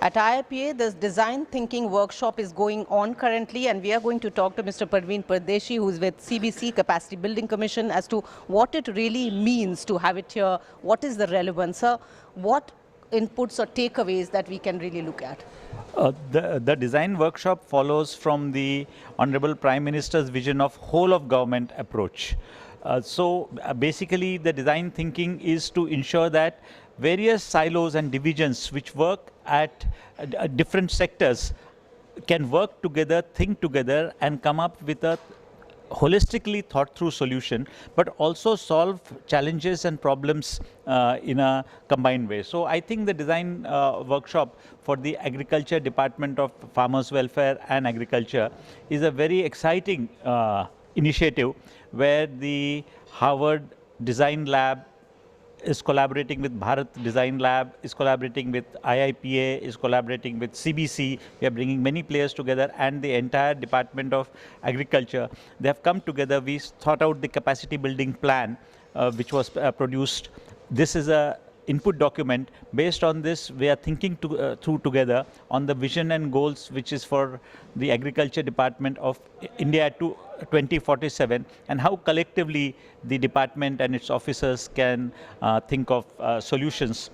At IIPA, this design thinking workshop is going on currently, and we are going to talk to Mr. Praveen Pardeshi, who is with CBC, Capacity Building Commission, as to what it really means to have it here, what is the relevance, what inputs or takeaways that we can really look at. The design workshop follows from the Honorable Prime Minister's vision of whole of government approach. Basically the design thinking is to ensure that various silos and divisions which work at different sectors can work together, think together and come up with a holistically thought through solution, but also solve challenges and problems in a combined way. So I think the design workshop for the Agriculture Department of Farmers Welfare and Agriculture is a very exciting initiative where the Harvard Design Lab is collaborating with Bharat Design Lab, is collaborating with IIPA, is collaborating with CBC. We are bringing many players together and the entire Department of Agriculture. They have come together. We thought out the capacity building plan, which was produced. This is a input document. Based on this, we are thinking through together on the vision and goals, which is for the Agriculture Department of India to 2047, and how collectively the department and its officers can think of solutions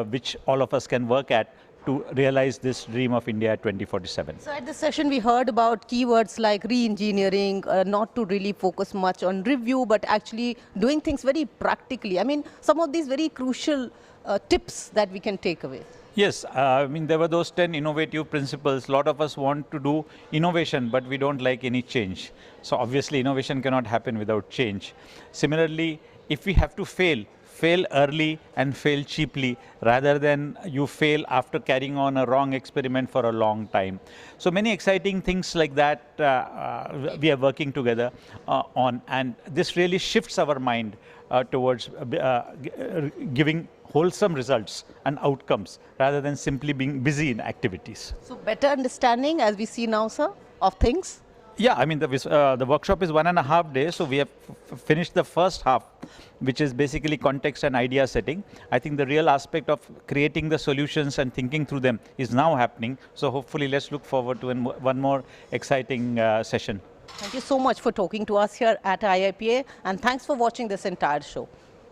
which all of us can work at to realize this dream of India 2047. So at this session we heard about keywords like re-engineering, not to really focus much on review, but actually doing things very practically. I mean, some of these very crucial tips that we can take away. Yes, I mean, there were those 10 innovative principles. A lot of us want to do innovation, but we don't like any change. So obviously innovation cannot happen without change. Similarly, if we have to fail early and fail cheaply, rather than you fail after carrying on a wrong experiment for a long time. So many exciting things like that we are working together on, and this really shifts our mind towards giving wholesome results and outcomes rather than simply being busy in activities. So better understanding, as we see now, sir, of things? Yeah, I mean, the workshop is 1.5 days, so we have finished the first half, which is basically context and idea setting. I think the real aspect of creating the solutions and thinking through them is now happening. So hopefully let's look forward to one more exciting session. Thank you so much for talking to us here at IIPA, and thanks for watching this entire show.